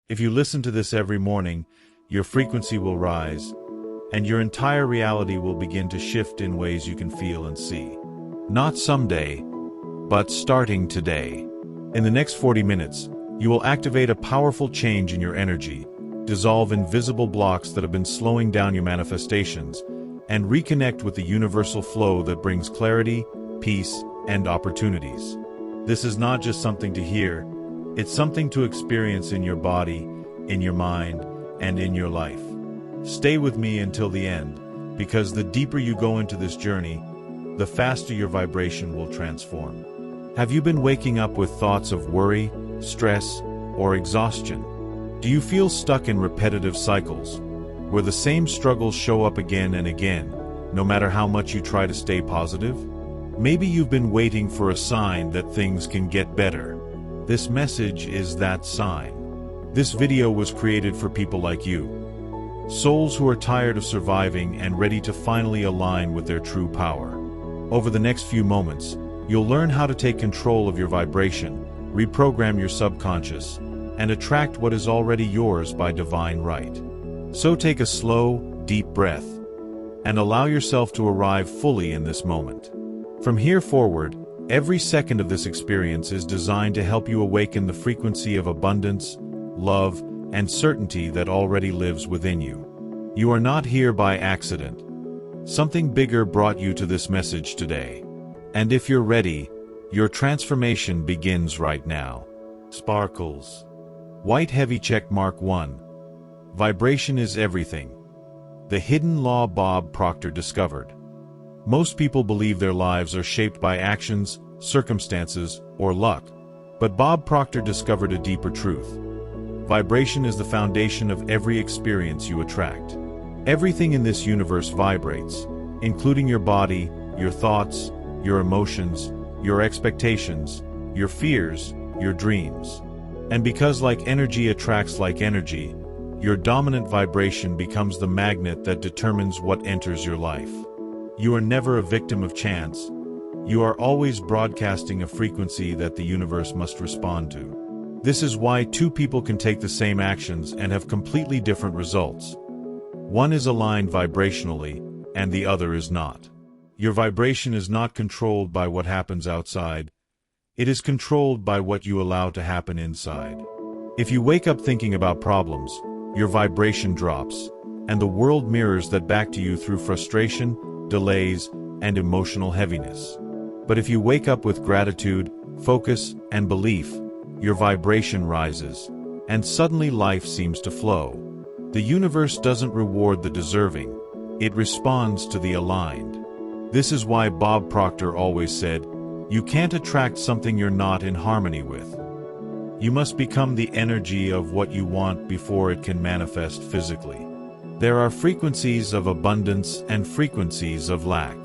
If you listen to this every morning, your frequency will rise, and your entire reality will begin to shift in ways you can feel and see. Not someday, but starting today. In the next 40 minutes, you will activate a powerful change in your energy, dissolve invisible blocks that have been slowing down your manifestations, and reconnect with the universal flow that brings clarity, peace, and opportunities. This is not just something to hear, it's something to experience in your body, in your mind, and in your life. Stay with me until the end, because the deeper you go into this journey, the faster your vibration will transform. Have you been waking up with thoughts of worry, stress, or exhaustion? Do you feel stuck in repetitive cycles, where the same struggles show up again and again, no matter how much you try to stay positive? Maybe you've been waiting for a sign that things can get better. This message is that sign. This video was created for people like you, souls who are tired of surviving and ready to finally align with their true power. Over the next few moments, you'll learn how to take control of your vibration, reprogram your subconscious, and attract what is already yours by divine right. So take a slow, deep breath, and allow yourself to arrive fully in this moment. From here forward, every second of this experience is designed to help you awaken the frequency of abundance, love, and certainty that already lives within you. You are not here by accident. Something bigger brought you to this message today. And if you're ready, your transformation begins right now. Sparkles. White heavy check mark 1. Vibration is everything. The hidden law Bob Proctor discovered. Most people believe their lives are shaped by actions, circumstances, or luck. But Bob Proctor discovered a deeper truth. Vibration is the foundation of every experience you attract. Everything in this universe vibrates, including your body, your thoughts, your emotions, your expectations, your fears, your dreams. And because like energy attracts like energy, your dominant vibration becomes the magnet that determines what enters your life. You are never a victim of chance. You are always broadcasting a frequency that the universe must respond to. This is why two people can take the same actions and have completely different results. One is aligned vibrationally, and the other is not. Your vibration is not controlled by what happens outside. It is controlled by what you allow to happen inside. If you wake up thinking about problems, your vibration drops, and the world mirrors that back to you through frustration, delays, and emotional heaviness. But if you wake up with gratitude, focus, and belief, your vibration rises, and suddenly life seems to flow. The universe doesn't reward the deserving, it responds to the aligned. This is why Bob Proctor always said, you can't attract something you're not in harmony with. You must become the energy of what you want before it can manifest physically. There are frequencies of abundance and frequencies of lack.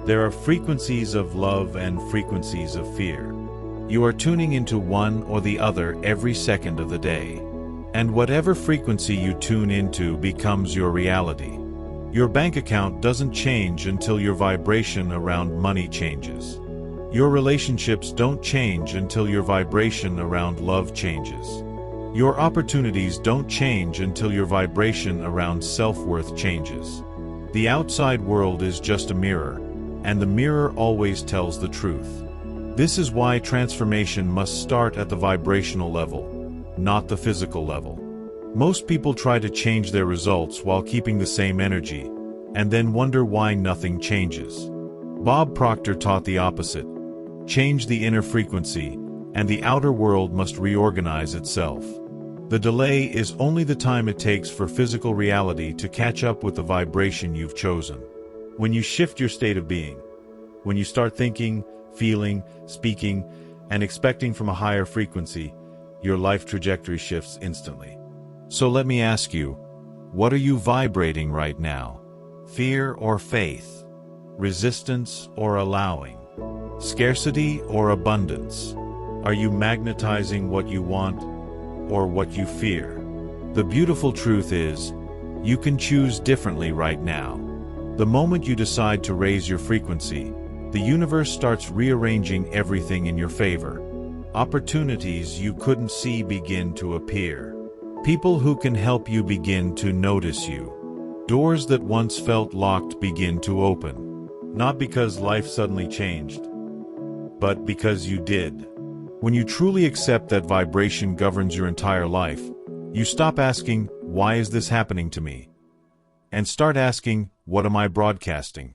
There are frequencies of love and frequencies of fear. You are tuning into one or the other every second of the day. And whatever frequency you tune into becomes your reality. Your bank account doesn't change until your vibration around money changes. Your relationships don't change until your vibration around love changes. Your opportunities don't change until your vibration around self-worth changes. The outside world is just a mirror, and the mirror always tells the truth. This is why transformation must start at the vibrational level, not the physical level. Most people try to change their results while keeping the same energy, and then wonder why nothing changes. Bob Proctor taught the opposite. Change the inner frequency, and the outer world must reorganize itself. The delay is only the time it takes for physical reality to catch up with the vibration you've chosen. When you shift your state of being, when you start thinking, feeling, speaking, and expecting from a higher frequency, your life trajectory shifts instantly. So let me ask you, what are you vibrating right now? Fear or faith? Resistance or allowing? Scarcity or abundance? Are you magnetizing what you want or what you fear? The beautiful truth is, you can choose differently right now. The moment you decide to raise your frequency, the universe starts rearranging everything in your favor. Opportunities you couldn't see begin to appear. People who can help you begin to notice you. Doors that once felt locked begin to open. Not because life suddenly changed, but because you did. When you truly accept that vibration governs your entire life, you stop asking, "Why is this happening to me?" and start asking, "What am I broadcasting?"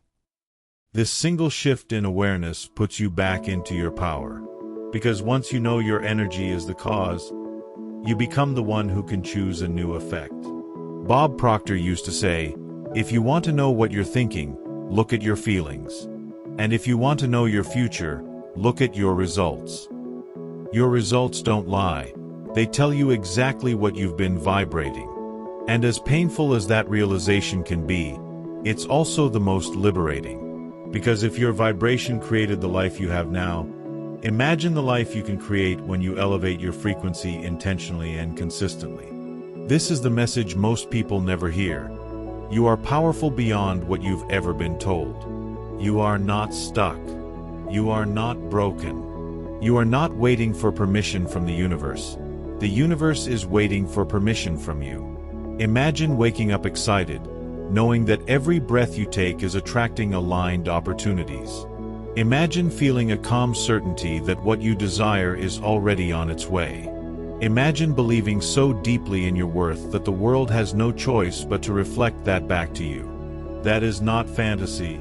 This single shift in awareness puts you back into your power. Because once you know your energy is the cause, you become the one who can choose a new effect. Bob Proctor used to say, "If you want to know what you're thinking, look at your feelings. And if you want to know your future, look at your results." Your results don't lie. They tell you exactly what you've been vibrating. And as painful as that realization can be, it's also the most liberating. Because if your vibration created the life you have now, imagine the life you can create when you elevate your frequency intentionally and consistently. This is the message most people never hear. You are powerful beyond what you've ever been told. You are not stuck. You are not broken. You are not waiting for permission from the universe. The universe is waiting for permission from you. Imagine waking up excited, knowing that every breath you take is attracting aligned opportunities. Imagine feeling a calm certainty that what you desire is already on its way. Imagine believing so deeply in your worth that the world has no choice but to reflect that back to you. That is not fantasy,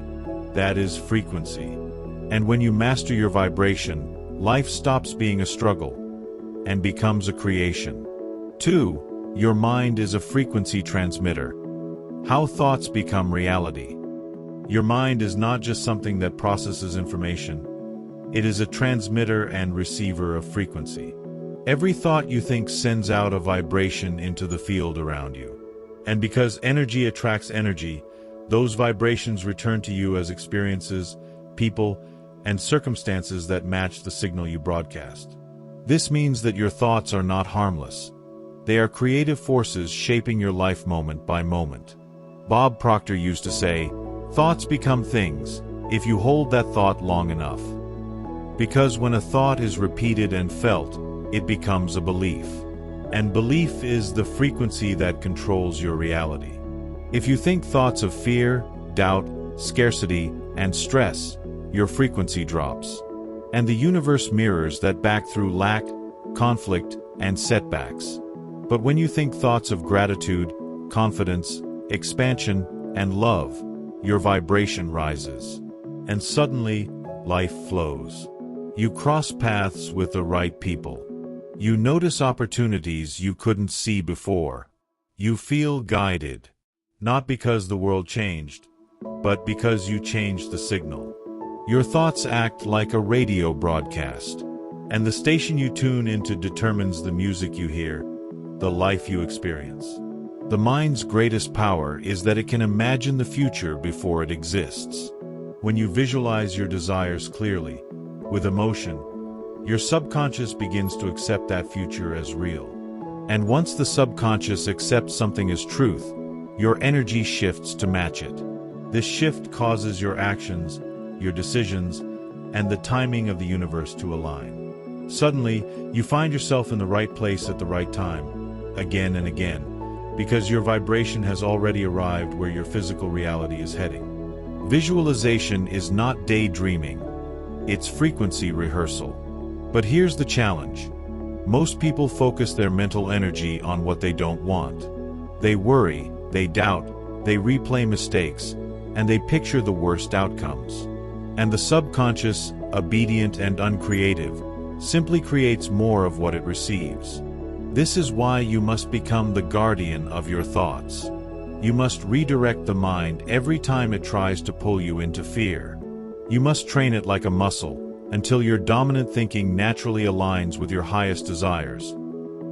that is frequency. And when you master your vibration, life stops being a struggle and becomes a creation. 2. Your mind is a frequency transmitter. How thoughts become reality. Your mind is not just something that processes information. It is a transmitter and receiver of frequency. Every thought you think sends out a vibration into the field around you. And because energy attracts energy, those vibrations return to you as experiences, people, and circumstances that match the signal you broadcast. This means that your thoughts are not harmless. They are creative forces shaping your life moment by moment. Bob Proctor used to say, "Thoughts become things if you hold that thought long enough." Because when a thought is repeated and felt, it becomes a belief. And belief is the frequency that controls your reality. If you think thoughts of fear, doubt, scarcity, and stress, your frequency drops. And the universe mirrors that back through lack, conflict, and setbacks. But when you think thoughts of gratitude, confidence, expansion, and love, your vibration rises. And suddenly, life flows. You cross paths with the right people. You notice opportunities you couldn't see before. You feel guided. Not because the world changed, but because you changed the signal. Your thoughts act like a radio broadcast, and the station you tune into determines the music you hear, the life you experience. The mind's greatest power is that it can imagine the future before it exists. When you visualize your desires clearly, with emotion, your subconscious begins to accept that future as real. And once the subconscious accepts something as truth, your energy shifts to match it. This shift causes your actions, your decisions, and the timing of the universe to align. Suddenly, you find yourself in the right place at the right time, again and again, because your vibration has already arrived where your physical reality is heading. Visualization is not daydreaming, it's frequency rehearsal. But here's the challenge. Most people focus their mental energy on what they don't want. They worry, they doubt, they replay mistakes, and they picture the worst outcomes. And the subconscious, obedient and uncreative, simply creates more of what it receives. This is why you must become the guardian of your thoughts. You must redirect the mind every time it tries to pull you into fear. You must train it like a muscle, until your dominant thinking naturally aligns with your highest desires,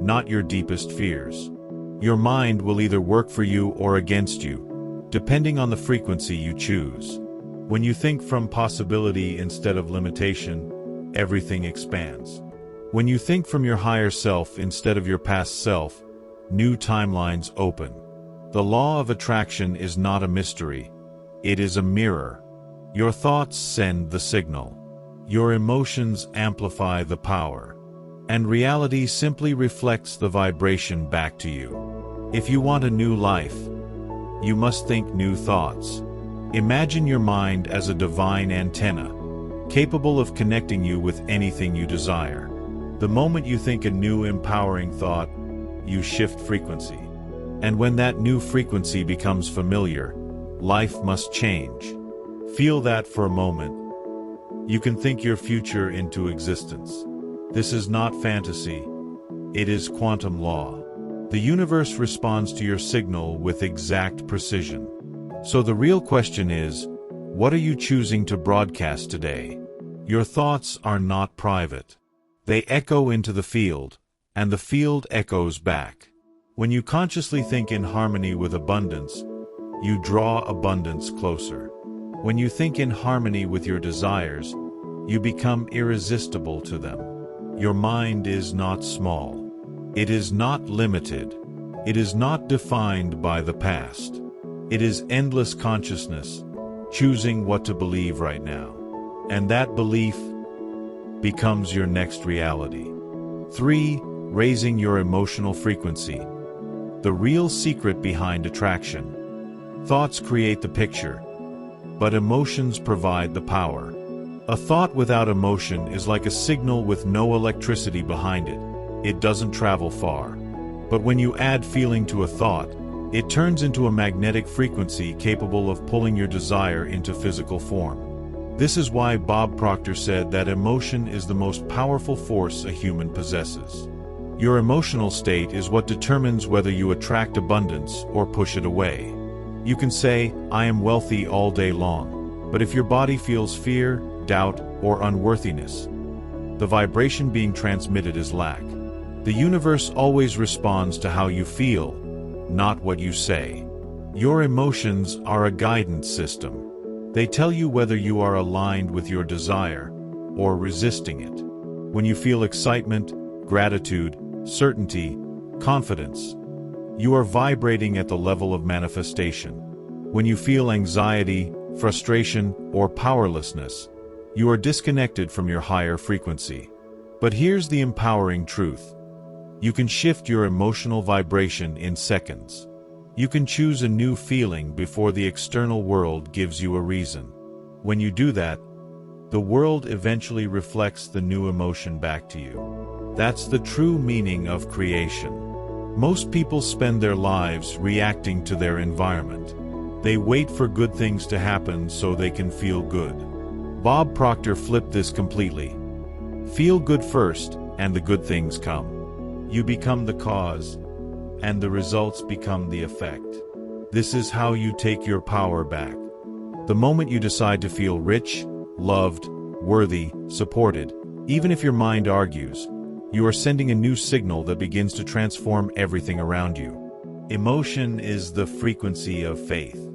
not your deepest fears. Your mind will either work for you or against you, depending on the frequency you choose. When you think from possibility instead of limitation, everything expands. When you think from your higher self instead of your past self, new timelines open. The law of attraction is not a mystery. It is a mirror. Your thoughts send the signal. Your emotions amplify the power. and reality simply reflects the vibration back to you. If you want a new life, you must think new thoughts. Imagine your mind as a divine antenna, capable of connecting you with anything you desire. The moment you think a new empowering thought, you shift frequency. And when that new frequency becomes familiar, life must change. Feel that for a moment. You can think your future into existence. This is not fantasy. It is quantum law. The universe responds to your signal with exact precision. So the real question is, what are you choosing to broadcast today? Your thoughts are not private. They echo into the field, and the field echoes back. When you consciously think in harmony with abundance, you draw abundance closer. When you think in harmony with your desires, you become irresistible to them. Your mind is not small. It is not limited. It is not defined by the past. It is endless consciousness, choosing what to believe right now. And that belief becomes your next reality. 3. Raising your emotional frequency. The real secret behind attraction. Thoughts create the picture, but emotions provide the power. A thought without emotion is like a signal with no electricity behind it. It doesn't travel far. But when you add feeling to a thought, it turns into a magnetic frequency capable of pulling your desire into physical form. This is why Bob Proctor said that emotion is the most powerful force a human possesses. Your emotional state is what determines whether you attract abundance or push it away. You can say, "I am wealthy" all day long, but if your body feels fear, doubt, or unworthiness, the vibration being transmitted is lack. The universe always responds to how you feel, not what you say. Your emotions are a guidance system. They tell you whether you are aligned with your desire or resisting it. When you feel excitement, gratitude, certainty, confidence, you are vibrating at the level of manifestation. When you feel anxiety, frustration, or powerlessness, you are disconnected from your higher frequency. But here's the empowering truth. You can shift your emotional vibration in seconds. You can choose a new feeling before the external world gives you a reason. When you do that, the world eventually reflects the new emotion back to you. That's the true meaning of creation. Most people spend their lives reacting to their environment. They wait for good things to happen so they can feel good. Bob Proctor flipped this completely. Feel good first, and the good things come. You become the cause, and the results become the effect. This is how you take your power back. The moment you decide to feel rich, loved, worthy, supported, even if your mind argues, you are sending a new signal that begins to transform everything around you. Emotion is the frequency of faith.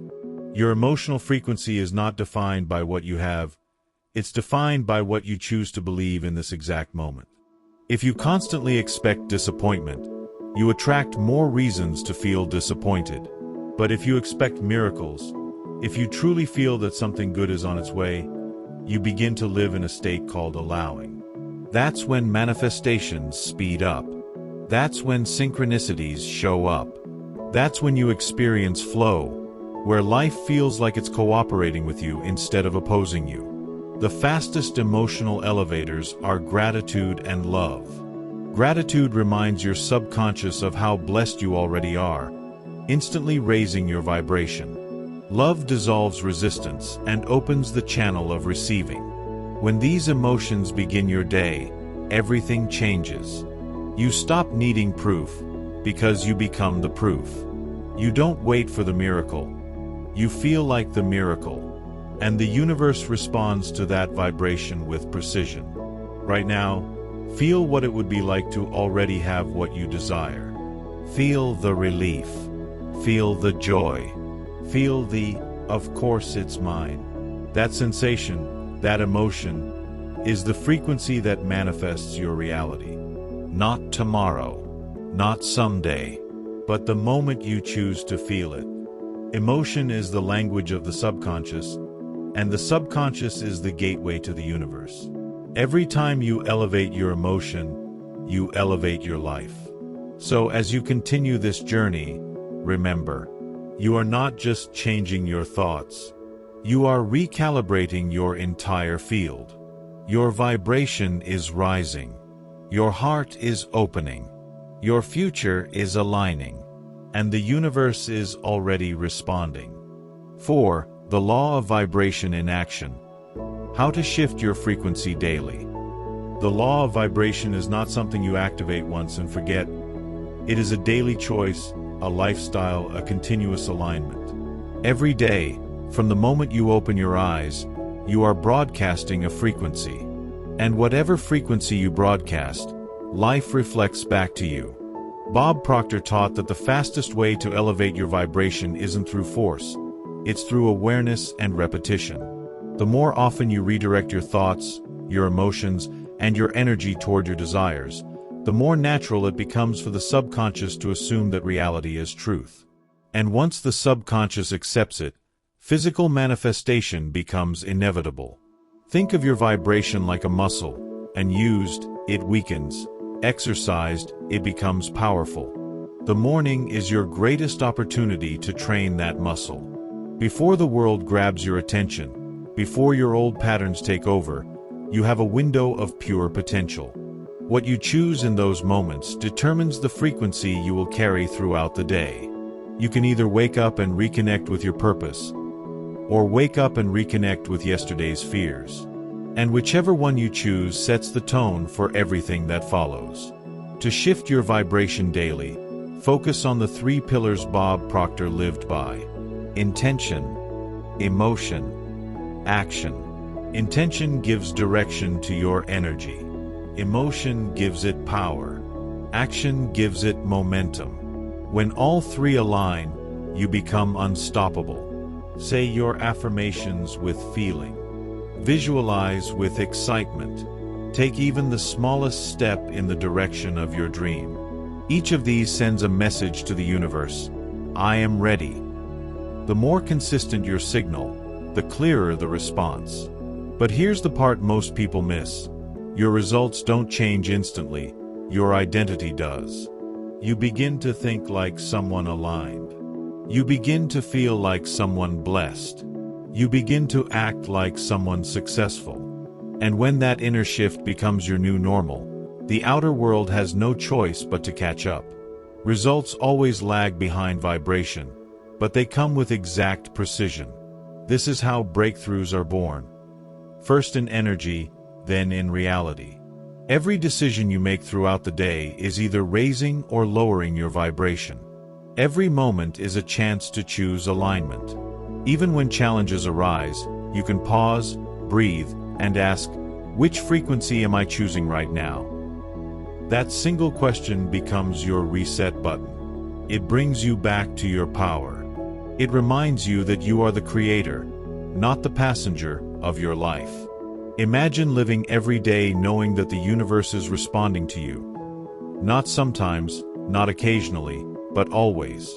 Your emotional frequency is not defined by what you have. It's defined by what you choose to believe in this exact moment. If you constantly expect disappointment, you attract more reasons to feel disappointed. But if you expect miracles, if you truly feel that something good is on its way, you begin to live in a state called allowing. That's when manifestations speed up. That's when synchronicities show up. That's when you experience flow, where life feels like it's cooperating with you instead of opposing you. The fastest emotional elevators are gratitude and love. Gratitude reminds your subconscious of how blessed you already are, instantly raising your vibration. Love dissolves resistance and opens the channel of receiving. When these emotions begin your day, everything changes. You stop needing proof, because you become the proof. You don't wait for the miracle. You feel like the miracle. And the universe responds to that vibration with precision. Right now, feel what it would be like to already have what you desire. Feel the relief. Feel the joy. Feel the, "Of course it's mine." That sensation, that emotion, is the frequency that manifests your reality. Not tomorrow, not someday, but the moment you choose to feel it. Emotion is the language of the subconscious, and the subconscious is the gateway to the universe. Every time you elevate your emotion, you elevate your life. So as you continue this journey, remember, you are not just changing your thoughts. You are recalibrating your entire field. Your vibration is rising. Your heart is opening. Your future is aligning. And the universe is already responding. 4. The law of vibration in action. How to shift your frequency daily. The law of vibration is not something you activate once and forget. It is a daily choice, a lifestyle, a continuous alignment. Every day, from the moment you open your eyes, you are broadcasting a frequency. And whatever frequency you broadcast, life reflects back to you. Bob Proctor taught that the fastest way to elevate your vibration isn't through force. It's through awareness and repetition. The more often you redirect your thoughts, your emotions, and your energy toward your desires, the more natural it becomes for the subconscious to assume that reality is truth. And once the subconscious accepts it, physical manifestation becomes inevitable. Think of your vibration like a muscle, and used, it weakens. Exercised, it becomes powerful. The morning is your greatest opportunity to train that muscle. Before the world grabs your attention, before your old patterns take over, you have a window of pure potential. What you choose in those moments determines the frequency you will carry throughout the day. You can either wake up and reconnect with your purpose, or wake up and reconnect with yesterday's fears. And whichever one you choose sets the tone for everything that follows. To shift your vibration daily, focus on the 3 pillars Bob Proctor lived by: intention, emotion, action. Intention gives direction to your energy. Emotion gives it power. Action gives it momentum. When all 3 align, you become unstoppable. Say your affirmations with feeling. Visualize with excitement. Take even the smallest step in the direction of your dream. Each of these sends a message to the universe. I am ready. The more consistent your signal, the clearer the response. But here's the part most people miss. Your results don't change instantly. Your identity does. You begin to think like someone aligned. You begin to feel like someone blessed. You begin to act like someone successful. And when that inner shift becomes your new normal, the outer world has no choice but to catch up. Results always lag behind vibration, but they come with exact precision. This is how breakthroughs are born. First in energy, then in reality. Every decision you make throughout the day is either raising or lowering your vibration. Every moment is a chance to choose alignment. Even when challenges arise, you can pause, breathe, and ask, which frequency am I choosing right now? That single question becomes your reset button. It brings you back to your power. It reminds you that you are the creator, not the passenger, of your life. Imagine living every day knowing that the universe is responding to you. Not sometimes, not occasionally, but always.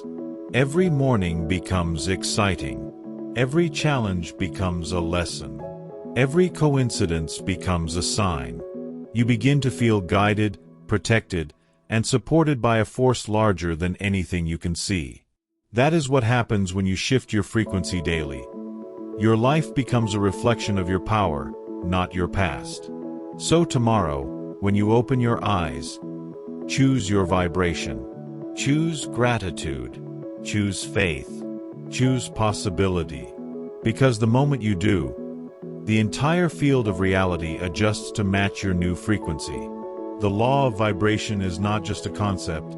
Every morning becomes exciting. Every challenge becomes a lesson. Every coincidence becomes a sign. You begin to feel guided, protected, and supported by a force larger than anything you can see. That is what happens when you shift your frequency daily. Your life becomes a reflection of your power, not your past. So tomorrow, when you open your eyes, choose your vibration. Choose gratitude. Choose faith. Choose possibility. Because the moment you do, the entire field of reality adjusts to match your new frequency. The law of vibration is not just a concept,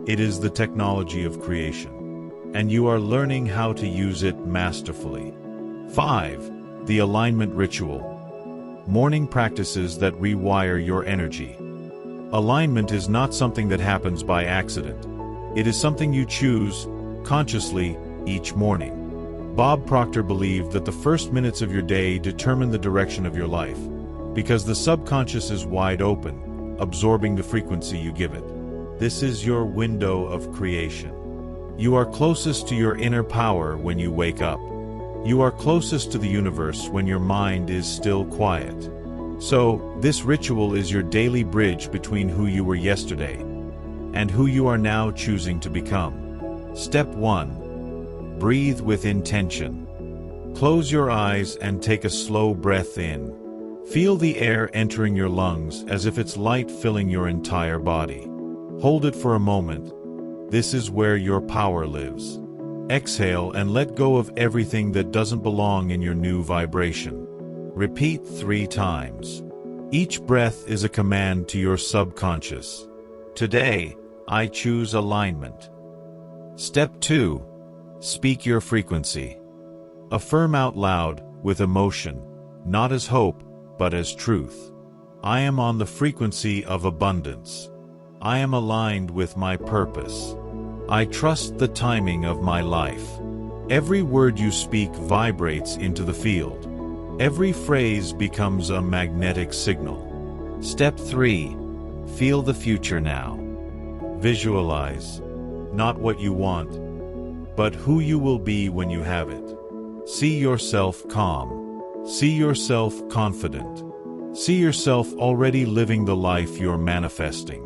it is the technology of creation. And you are learning how to use it masterfully. 5. The alignment ritual. Morning practices that rewire your energy. Alignment is not something that happens by accident. It is something you choose, consciously, each morning. Bob Proctor believed that the first minutes of your day determine the direction of your life, because the subconscious is wide open, absorbing the frequency you give it. This is your window of creation. You are closest to your inner power when you wake up. You are closest to the universe when your mind is still quiet. So, this ritual is your daily bridge between who you were yesterday and who you are now choosing to become. Step 1. Breathe with intention. Close your eyes and take a slow breath in. Feel the air entering your lungs as if it's light filling your entire body. Hold it for a moment. This is where your power lives. Exhale and let go of everything that doesn't belong in your new vibration. Repeat 3 times. Each breath is a command to your subconscious. Today, I choose alignment. Step 2. Speak your frequency. Affirm out loud, with emotion, not as hope, but as truth. I am on the frequency of abundance. I am aligned with my purpose. I trust the timing of my life. Every word you speak vibrates into the field. Every phrase becomes a magnetic signal. Step 3. Feel the future now. Visualize, not what you want, but who you will be when you have it. See yourself calm. See yourself confident. See yourself already living the life you're manifesting.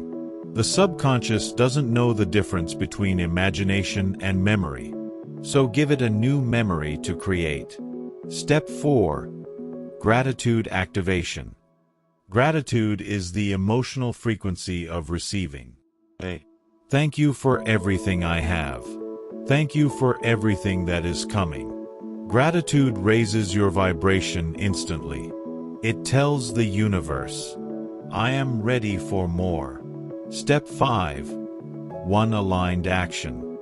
The subconscious doesn't know the difference between imagination and memory, so give it a new memory to create. Step 4. Gratitude activation. Gratitude is the emotional frequency of receiving. Thank you for everything I have. Thank you for everything that is coming. Gratitude raises your vibration instantly. It tells the universe, I am ready for more. Step 5. 1 aligned action.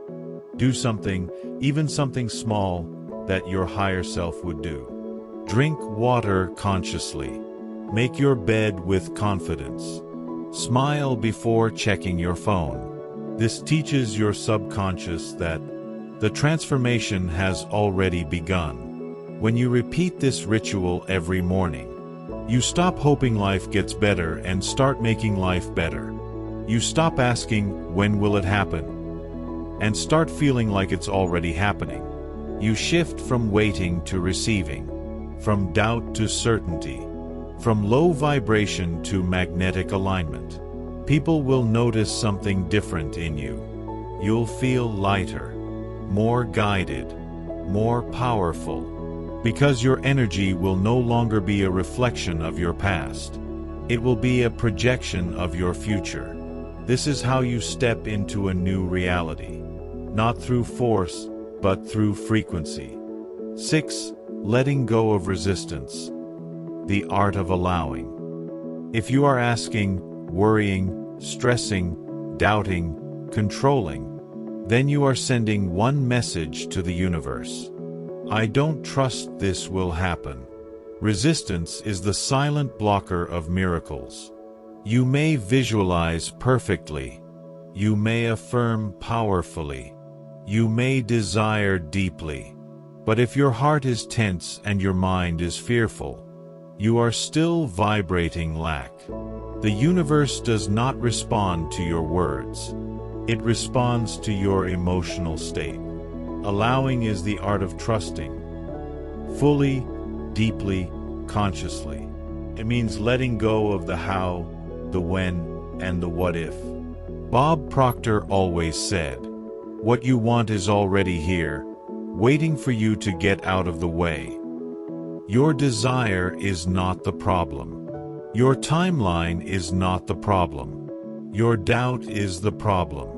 Do something, even something small, that your higher self would do. Drink water consciously. Make your bed with confidence. Smile before checking your phone. This teaches your subconscious that the transformation has already begun. When you repeat this ritual every morning, you stop hoping life gets better and start making life better. You stop asking, when will it happen? And start feeling like it's already happening. You shift from waiting to receiving, from doubt to certainty, from low vibration to magnetic alignment. People will notice something different in you. You'll feel lighter, more guided, more powerful, because your energy will no longer be a reflection of your past. It will be a projection of your future. This is how you step into a new reality, not through force, but through frequency. 6. Letting go of resistance. The art of allowing. If you are asking, worrying, stressing, doubting, controlling, then you are sending one message to the universe. I don't trust this will happen. Resistance is the silent blocker of miracles. You may visualize perfectly. You may affirm powerfully. You may desire deeply. But if your heart is tense and your mind is fearful, you are still vibrating lack. The universe does not respond to your words. It responds to your emotional state. Allowing is the art of trusting. Fully, deeply, consciously. It means letting go of the how, the when, and the what if. Bob Proctor always said, what you want is already here, waiting for you to get out of the way. Your desire is not the problem. Your timeline is not the problem. Your doubt is the problem.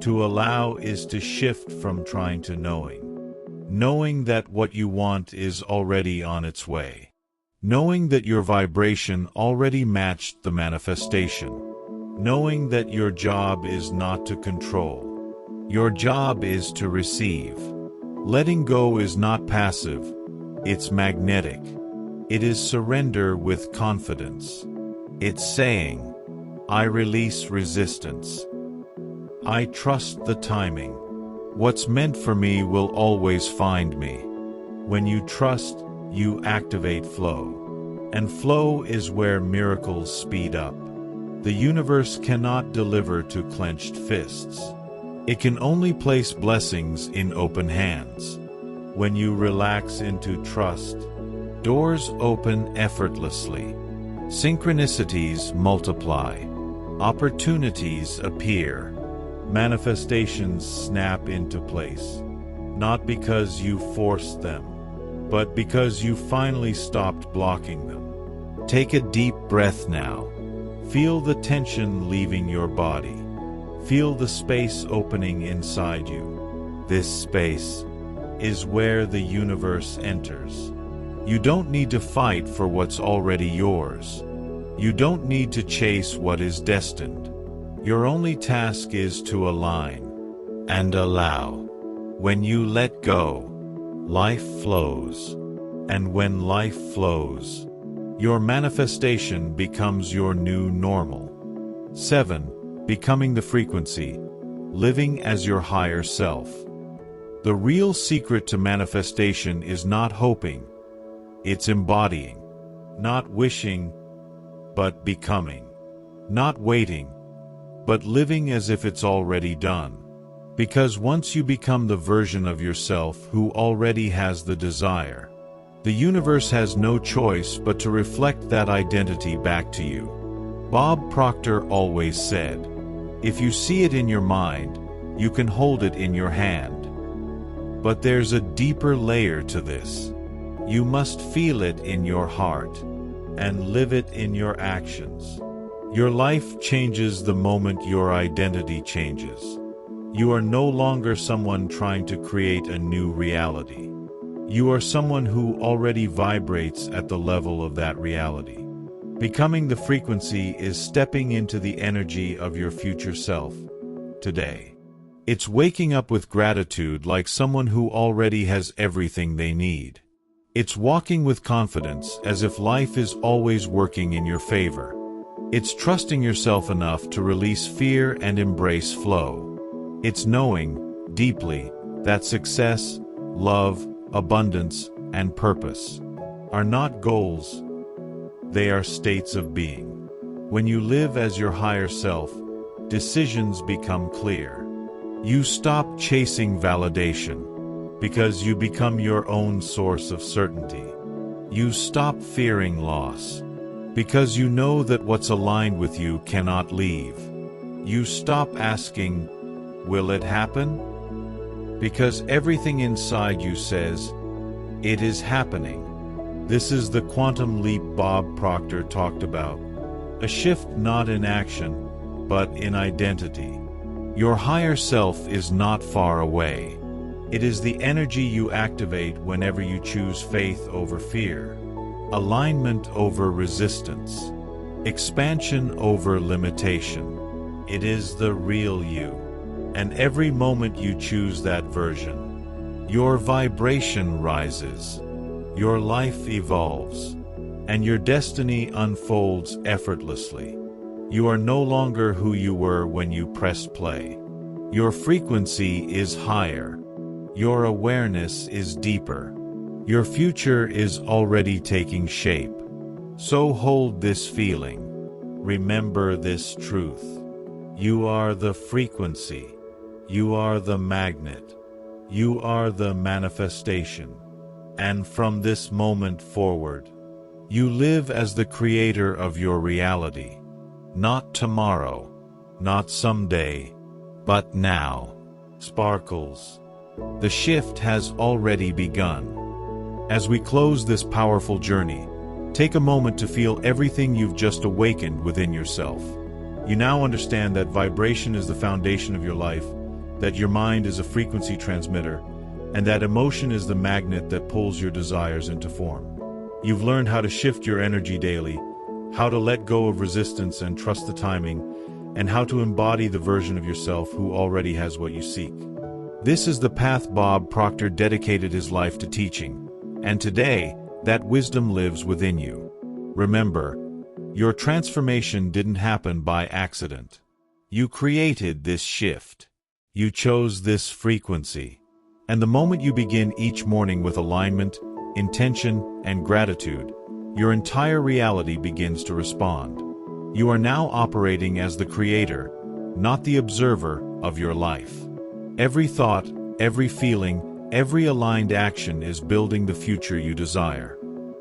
To allow is to shift from trying to knowing. Knowing that what you want is already on its way. Knowing that your vibration already matched the manifestation. Knowing that your job is not to control. Your job is to receive. Letting go is not passive, it's magnetic. It is surrender with confidence. It's saying, I release resistance. I trust the timing. What's meant for me will always find me. When you trust, you activate flow. And flow is where miracles speed up. The universe cannot deliver to clenched fists. It can only place blessings in open hands. When you relax into trust, doors open effortlessly. Synchronicities multiply. Opportunities appear. Manifestations snap into place. Not because you forced them, but because you finally stopped blocking them. Take a deep breath now. Feel the tension leaving your body. Feel the space opening inside you. This space is where the universe enters. You don't need to fight for what's already yours. You don't need to chase what is destined. Your only task is to align and allow. When you let go, life flows. And when life flows, your manifestation becomes your new normal. 7. Becoming the frequency. Living as your higher self. The real secret to manifestation is not hoping. It's embodying. Not wishing, but becoming. Not waiting, but living as if it's already done. Because once you become the version of yourself who already has the desire, the universe has no choice but to reflect that identity back to you. Bob Proctor always said, if you see it in your mind, you can hold it in your hand. But there's a deeper layer to this. You must feel it in your heart and live it in your actions. Your life changes the moment your identity changes. You are no longer someone trying to create a new reality. You are someone who already vibrates at the level of that reality. Becoming the frequency is stepping into the energy of your future self today. It's waking up with gratitude like someone who already has everything they need. It's walking with confidence as if life is always working in your favor. It's trusting yourself enough to release fear and embrace flow. It's knowing, deeply, that success, love, abundance, and purpose are not goals. They are states of being. When you live as your higher self, decisions become clear. You stop chasing validation because you become your own source of certainty. You stop fearing loss because you know that what's aligned with you cannot leave. You stop asking, will it happen? Because everything inside you says, it is happening. This is the quantum leap Bob Proctor talked about. A shift not in action, but in identity. Your higher self is not far away. It is the energy you activate whenever you choose faith over fear, alignment over resistance, expansion over limitation. It is the real you. And every moment you choose that version, your vibration rises, your life evolves, and your destiny unfolds effortlessly. You are no longer who you were when you pressed play. Your frequency is higher. Your awareness is deeper. Your future is already taking shape. So hold this feeling. Remember this truth. You are the frequency. You are the magnet. You are the manifestation. And from this moment forward, you live as the creator of your reality. Not tomorrow, not someday, but now. Sparkles. The shift has already begun. As we close this powerful journey, take a moment to feel everything you've just awakened within yourself. You now understand that vibration is the foundation of your life, that your mind is a frequency transmitter, and that emotion is the magnet that pulls your desires into form. You've learned how to shift your energy daily, how to let go of resistance and trust the timing, and how to embody the version of yourself who already has what you seek. This is the path Bob Proctor dedicated his life to teaching, and today, that wisdom lives within you. Remember, your transformation didn't happen by accident. You created this shift. You chose this frequency. And the moment you begin each morning with alignment, intention, and gratitude, your entire reality begins to respond. You are now operating as the creator, not the observer, of your life. Every thought, every feeling, every aligned action is building the future you desire.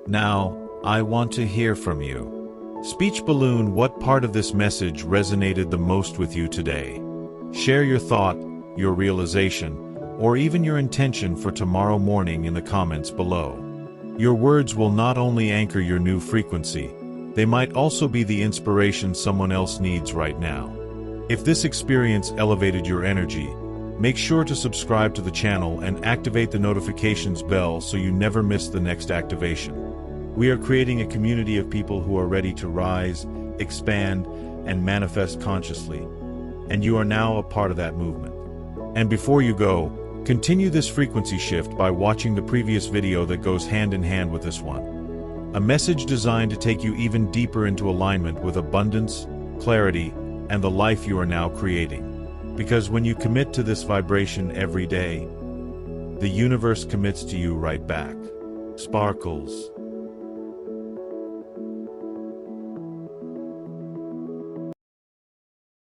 Now, I want to hear from you. Speech balloon, what part of this message resonated the most with you today? Share your thought, your realization, or even your intention for tomorrow morning in the comments below. Your words will not only anchor your new frequency, they might also be the inspiration someone else needs right now. If this experience elevated your energy, make sure to subscribe to the channel and activate the notifications bell so you never miss the next activation. We are creating a community of people who are ready to rise, expand, and manifest consciously, and you are now a part of that movement. And before you go, continue this frequency shift by watching the previous video that goes hand in hand with this one. A message designed to take you even deeper into alignment with abundance, clarity, and the life you are now creating. Because when you commit to this vibration every day, the universe commits to you right back. Sparkles.